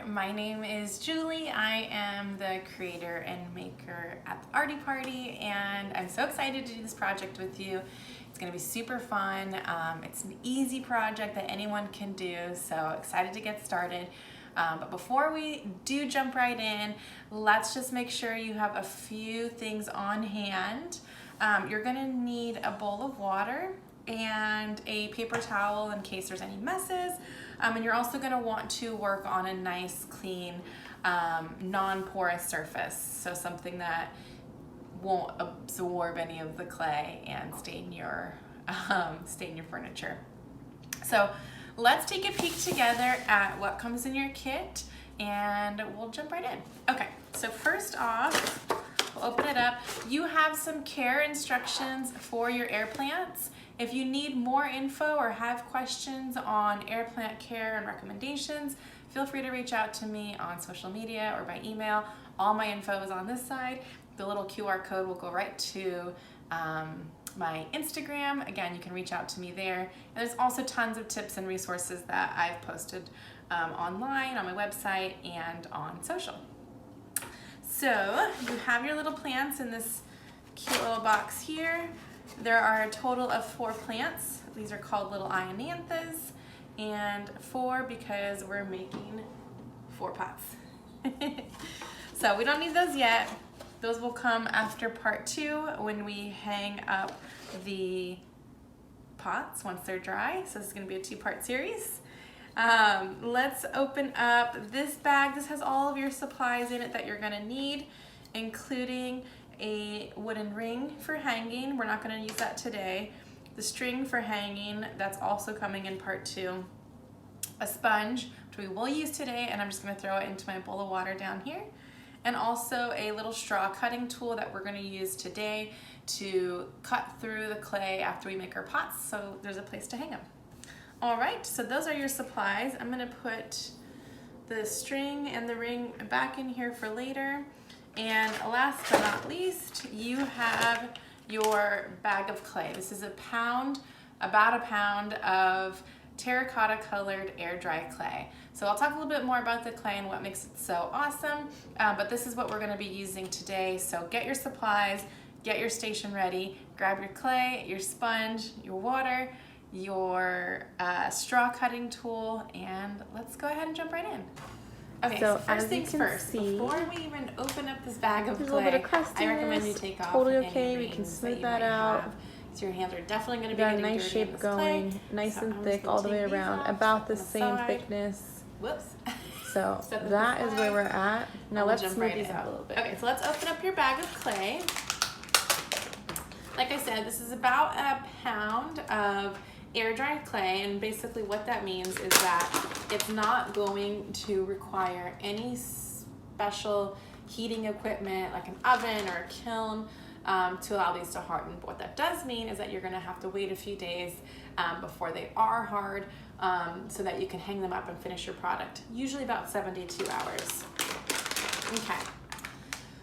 my name is Julie. I am the creator and maker at the Arty Party, and I'm so excited to do this project with you. It's going to be super fun. It's an easy project that anyone can do, so excited to get started. But before we do jump right in, let's just make sure you have a few things on hand. You're going to need a bowl of water and a paper towel in case there's any messes. And you're also going to want to work on a nice, clean, non-porous surface. So something that won't absorb any of the clay and stain your furniture. So let's take a peek together at what comes in your kit, and we'll jump right in. Okay, so first off, we'll open it up. You have some care instructions for your air plants. If you need more info or have questions on air plant care and recommendations, feel free to reach out to me on social media or by email. All my info is on this side. The little QR code will go right to my Instagram. Again, you can reach out to me there. And there's also tons of tips and resources that I've posted online, on my website, and on social. So you have your little plants in this cute little box here. There are a total of 4 plants. These are called little ionanthus, and 4 because we're making 4 pots. So we don't need those yet. Those will come after part 2 when we hang up the pots once they're dry. So this is going to be a 2-part series. Let's open up this bag. This has all of your supplies in it that you're going to need, including a wooden ring for hanging. We're not going to use that today. The string for hanging, that's also coming in part 2. A sponge, which we will use today, and I'm just going to throw it into my bowl of water down here. And also a little straw cutting tool that we're going to use today to cut through the clay after we make our pots, so there's a place to hang them. All right, so those are your supplies. I'm going to put the string and the ring back in here for later. And last but not least, you have your bag of clay. This is about a pound of terracotta colored air dry clay. So I'll talk a little bit more about the clay and what makes it so awesome, but this is what we're going to be using today. So get your supplies, get your station ready, grab your clay, your sponge, your water, your straw cutting tool, and let's go ahead and jump right in. Okay, so first things first, before we even open up this bag of clay, a little bit of crustiness. I recommend you take off totally any okay. rings We can smooth you that might out. have. So your hands are definitely going to be Got a getting nice dirty in shape this going, clay. nice So and I'm thick just all the gonna way take these around, off, about the step same on the side. thickness. Whoops. So Step on that the is side. where we're at. Now We'll let's jump smooth right these in. out a little bit. Okay, so let's open up your bag of clay. Like I said, this is about a pound of air dry clay, and basically what that means is that it's not going to require any special heating equipment like an oven or a kiln to allow these to harden. But what that does mean is that you're going to have to wait a few days before they are hard, so that you can hang them up and finish your product, usually about 72 hours. Okay,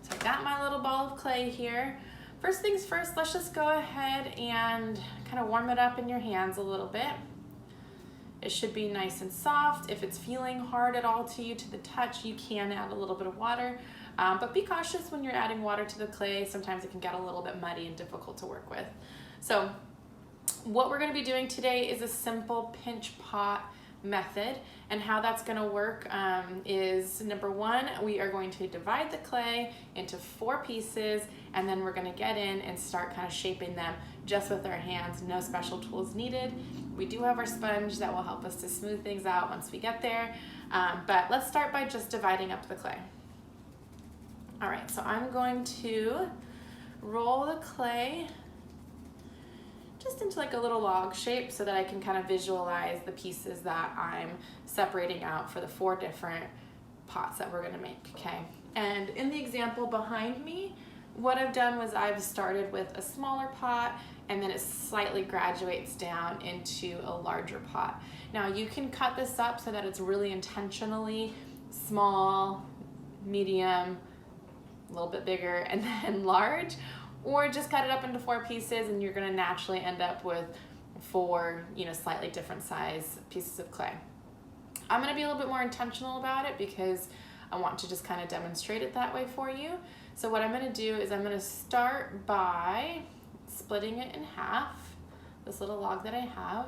so I got my little ball of clay here. First things first, let's just go ahead and kind of warm it up in your hands a little bit. It should be nice and soft. If it's feeling hard at all to you to the touch, you can add a little bit of water, but be cautious when you're adding water to the clay. Sometimes it can get a little bit muddy and difficult to work with. So what we're going to be doing today is a simple pinch pot method, and how that's going to work is, number 1, we are going to divide the clay into 4 pieces, and then we're going to get in and start kind of shaping them just with our hands. No special tools needed. We do have our sponge that will help us to smooth things out once we get there, but let's start by just dividing up the clay. All right, so I'm going to roll the clay just into like a little log shape so that I can kind of visualize the pieces that I'm separating out for the 4 different pots that we're going to make, okay? And in the example behind me, what I've done was I've started with a smaller pot, and then it slightly graduates down into a larger pot. Now you can cut this up so that it's really intentionally small, medium, a little bit bigger, and then large, or just cut it up into 4 pieces and you're gonna naturally end up with 4, slightly different size pieces of clay. I'm gonna be a little bit more intentional about it because I want to just kind of demonstrate it that way for you. So what I'm gonna do is I'm gonna start by splitting it in half, this little log that I have.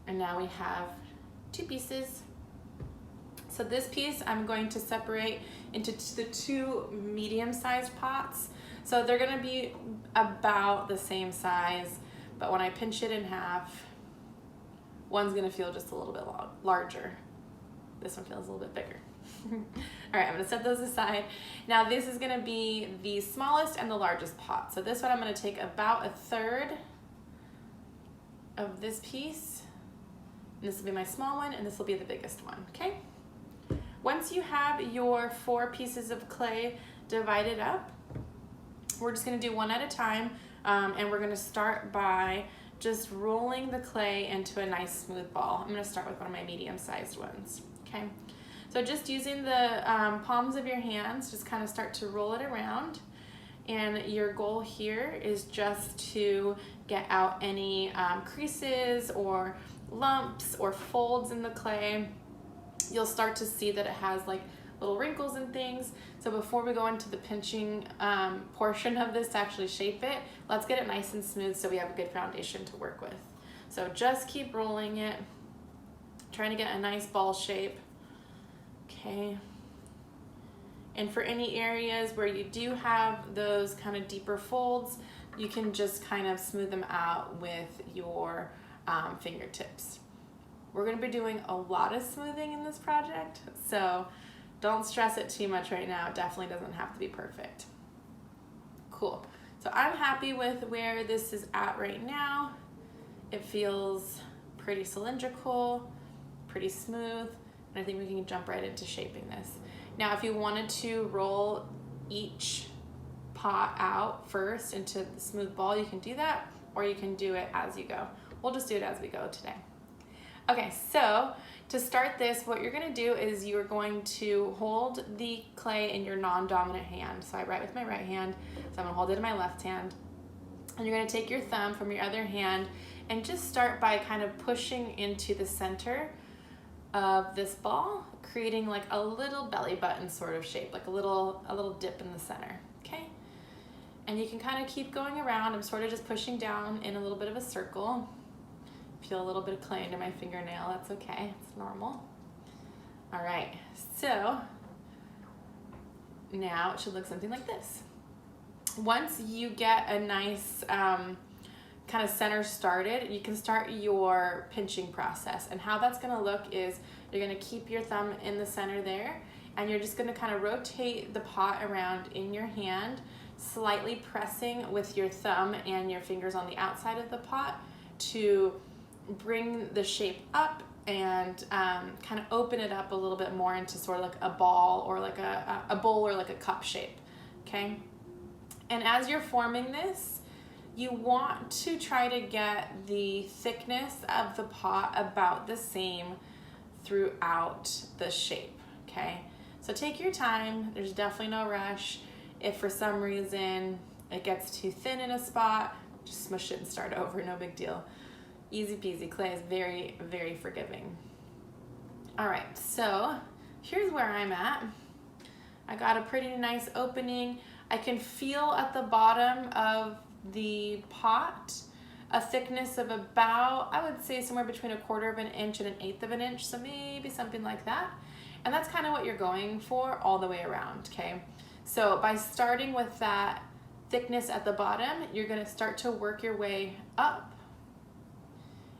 And now we have 2 pieces. So this piece I'm going to separate into the 2 medium-sized pots. So they're gonna be about the same size, but when I pinch it in half, one's gonna feel just a little bit larger. This one feels a little bit bigger. All right, I'm gonna set those aside. Now this is gonna be the smallest and the largest pot. So this one I'm gonna take about 1/3 of this piece, and this will be my small one, and this will be the biggest one, okay? Once you have your 4 pieces of clay divided up, we're just gonna do one at a time, and we're gonna start by just rolling the clay into a nice smooth ball. I'm gonna start with one of my medium-sized ones, okay? So just using the palms of your hands, just kind of start to roll it around. And your goal here is just to get out any creases or lumps or folds in the clay. You'll start to see that it has like little wrinkles and things. So before we go into the pinching portion of this to actually shape it, let's get it nice and smooth so we have a good foundation to work with. So just keep rolling it, trying to get a nice ball shape. Okay. And for any areas where you do have those kind of deeper folds, you can just kind of smooth them out with your fingertips. We're going to be doing a lot of smoothing in this project, so don't stress it too much right now. It definitely doesn't have to be perfect. Cool. So I'm happy with where this is at right now. It feels pretty cylindrical, pretty smooth, and I think we can jump right into shaping this. Now, if you wanted to roll each pot out first into the smooth ball, you can do that, or you can do it as you go. We'll just do it as we go today. Okay, so to start this, what you're gonna do is you're going to hold the clay in your non-dominant hand. So I write with my right hand, so I'm gonna hold it in my left hand. And you're gonna take your thumb from your other hand and just start by kind of pushing into the center of this ball, creating like a little belly button sort of shape, like a little dip in the center, okay? And you can kind of keep going around. I'm sort of just pushing down in a little bit of a circle. Feel a little bit of clay under my fingernail, that's okay, it's normal. All right, so now it should look something like this. Once you get a nice kind of center started, you can start your pinching process. And how that's gonna look is you're gonna keep your thumb in the center there, and you're just gonna kind of rotate the pot around in your hand, slightly pressing with your thumb and your fingers on the outside of the pot to bring the shape up and kind of open it up a little bit more into sort of like a ball or like a bowl or like a cup shape, okay? And as you're forming this, you want to try to get the thickness of the pot about the same throughout the shape, okay? So take your time, there's definitely no rush. If for some reason it gets too thin in a spot, just smush it and start over, no big deal. Easy peasy, clay is very, very forgiving. All right, so here's where I'm at. I got a pretty nice opening. I can feel at the bottom of the pot a thickness of about, I would say somewhere between 1/4 of an inch and 1/8 of an inch, so maybe something like that. And that's kind of what you're going for all the way around, okay? So by starting with that thickness at the bottom, you're gonna start to work your way up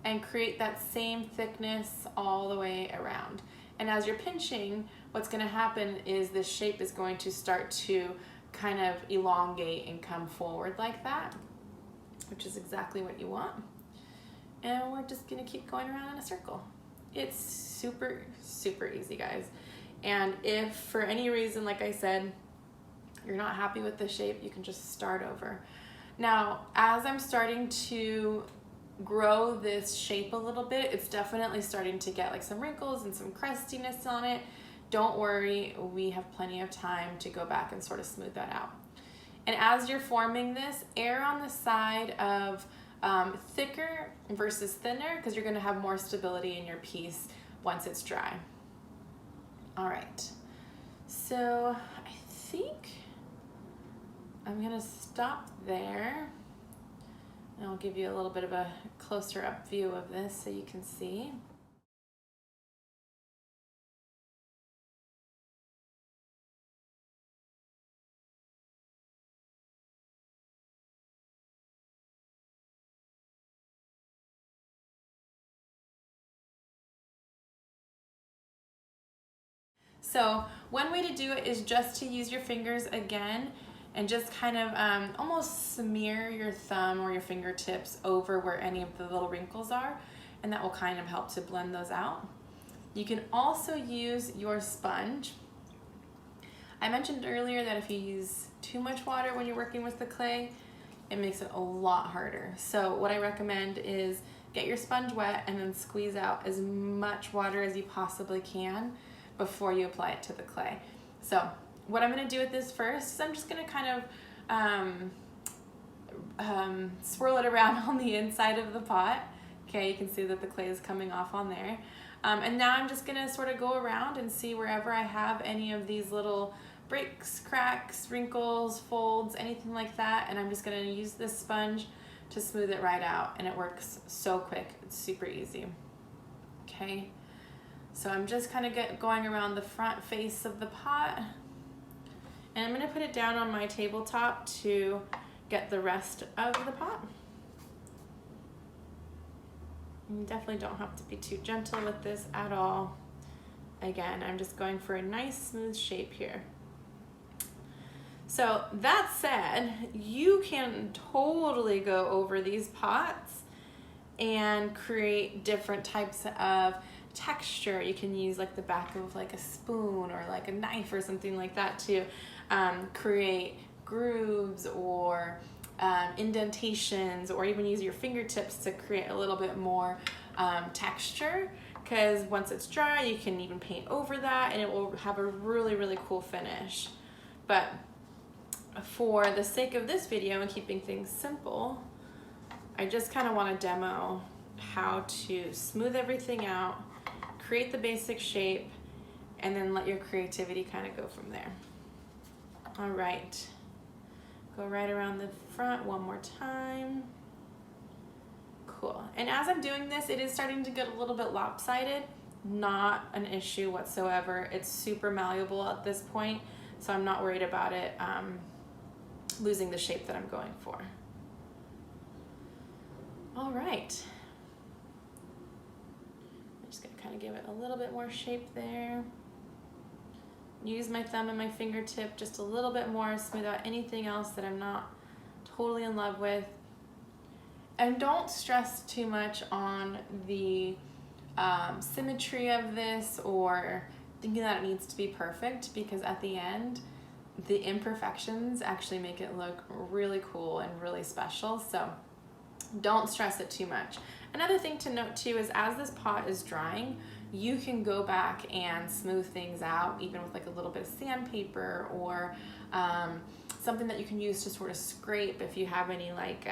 and create that same thickness all the way around. And as you're pinching, what's gonna happen is this shape is going to start to kind of elongate and come forward like that, which is exactly what you want. And we're just gonna keep going around in a circle. It's super, super easy, guys. And if for any reason, like I said, you're not happy with the shape, you can just start over. Now, as I'm starting to grow this shape a little bit, it's definitely starting to get like some wrinkles and some crustiness on it. Don't worry, we have plenty of time to go back and sort of smooth that out. And as you're forming this, err on the side of thicker versus thinner because you're gonna have more stability in your piece once it's dry. All right, so I think I'm gonna stop there. And I'll give you a little bit of a closer up view of this so you can see. So one way to do it is just to use your fingers again and just kind of almost smear your thumb or your fingertips over where any of the little wrinkles are, and that will kind of help to blend those out. You can also use your sponge. I mentioned earlier that if you use too much water when you're working with the clay, it makes it a lot harder. So what I recommend is get your sponge wet and then squeeze out as much water as you possibly can before you apply it to the clay. So what I'm gonna do with this first is I'm just gonna kind of swirl it around on the inside of the pot. Okay, you can see that the clay is coming off on there. And now I'm just gonna sort of go around and see wherever I have any of these little breaks, cracks, wrinkles, folds, anything like that. And I'm just gonna use this sponge to smooth it right out. And it works so quick, it's super easy. Okay. So I'm just kind of going around the front face of the pot, and I'm going to put it down on my tabletop to get the rest of the pot. You definitely don't have to be too gentle with this at all. Again, I'm just going for a nice smooth shape here. So that said, you can totally go over these pots and create different types of texture. You can use like the back of like a spoon or like a knife or something like that to create grooves or indentations, or even use your fingertips to create a little bit more texture, because once it's dry you can even paint over that and it will have a really, really cool finish. But for the sake of this video and keeping things simple, I just kind of want to demo how to smooth everything out, create the basic shape, and then let your creativity kind of go from there. All right, go right around the front one more time. Cool. And as I'm doing this, it is starting to get a little bit lopsided. Not an issue whatsoever. It's super malleable at this point, so I'm not worried about it losing the shape that I'm going for. All right. I'm just gonna kind of give it a little bit more shape there. Use my thumb and my fingertip just a little bit more, smooth out anything else that I'm not totally in love with. And don't stress too much on the symmetry of this or thinking that it needs to be perfect, because at the end, the imperfections actually make it look really cool and really special. So don't stress it too much. Another thing to note too is as this pot is drying, you can go back and smooth things out, even with like a little bit of sandpaper or something that you can use to sort of scrape if you have any like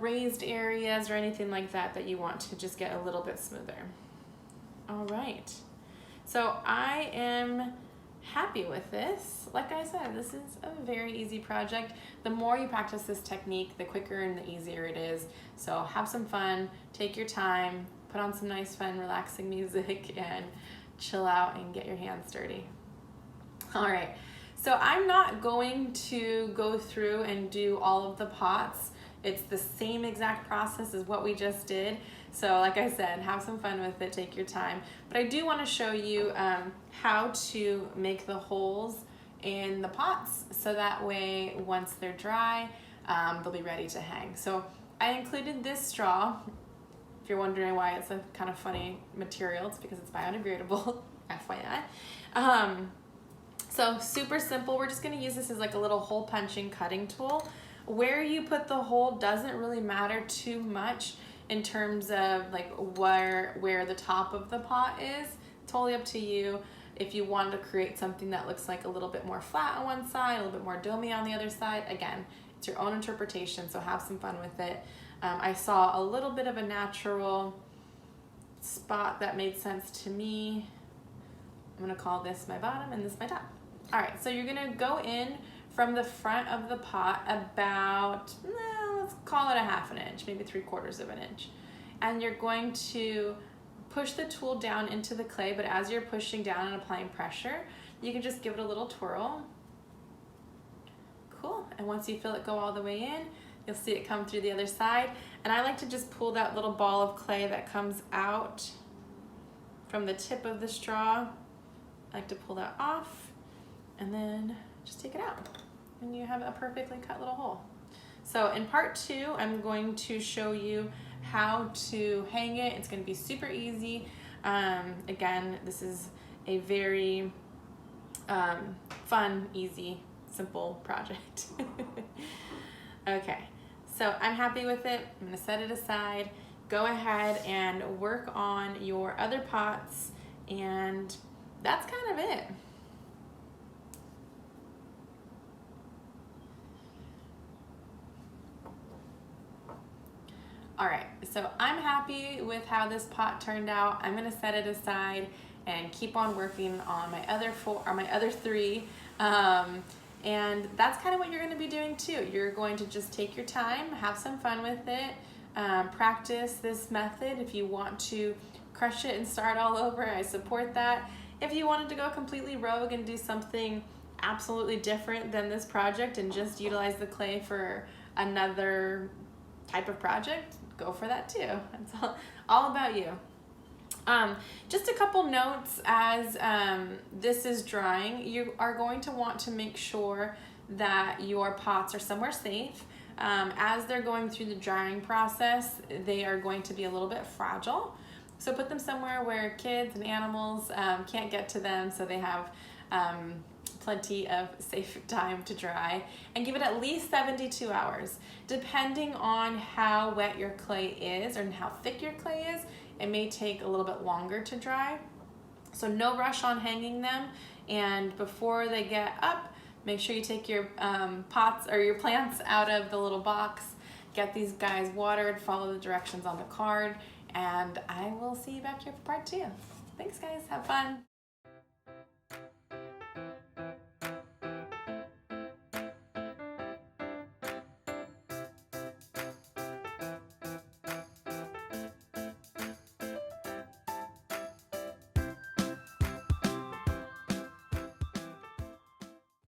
raised areas or anything like that that you want to just get a little bit smoother. All right, so I am happy with this. Like I said, this is a very easy project. The more you practice this technique, the quicker and the easier it is. So have some fun, take your time, put on some nice, fun, relaxing music, and chill out and get your hands dirty. All right, so I'm not going to go through and do all of the pots. It's the same exact process as what we just did. So like I said, have some fun with it, take your time. But I do want to show you how to make the holes in the pots, so that way once they're dry, they'll be ready to hang. So I included this straw. If you're wondering why it's a kind of funny material, it's because it's biodegradable, FYI. So super simple. We're just gonna use this as like a little hole punching cutting tool. Where you put the hole doesn't really matter too much in terms of like where the top of the pot is. Totally up to you. If you want to create something that looks like a little bit more flat on one side, a little bit more domey on the other side, again, it's It's your own interpretation, so have some fun with it. I saw a little bit of a natural spot that made sense to me. I'm gonna call this my bottom and this my top. All right, so you're gonna go in from the front of the pot about, let's call it a 1/2 inch, maybe 3/4 of an inch. And you're going to push the tool down into the clay, but as you're pushing down and applying pressure, you can just give it a little twirl. Cool, and once you feel it go all the way in, you'll see it come through the other side. And I like to just pull that little ball of clay that comes out from the tip of the straw. I like to pull that off and then just take it out. And you have a perfectly cut little hole. So in part 2, I'm going to show you how to hang it. It's going to be super easy. Again, this is a very fun, easy, simple project. Okay, so I'm happy with it. I'm going to set it aside. Go ahead and work on your other pots, and that's kind of it. All right, so I'm happy with how this pot turned out. I'm gonna set it aside and keep on working on my other 3. And that's kind of what you're gonna be doing too. You're going to just take your time, have some fun with it, practice this method. If you want to crush it and start all over, I support that. If you wanted to go completely rogue and do something absolutely different than this project and just utilize the clay for another type of project, go for that too. It's all about you. Just a couple notes as this is drying. You are going to want to make sure that your pots are somewhere safe. As they're going through the drying process, they are going to be a little bit fragile. So put them somewhere where kids and animals can't get to them, so they have plenty of safe time to dry, and give it at least 72 hours. Depending on how wet your clay is or how thick your clay is, it may take a little bit longer to dry. So no rush on hanging them, and before they get up, make sure you take your pots or your plants out of the little box, get these guys watered, follow the directions on the card, and I will see you back here for part 2. Thanks guys, have fun.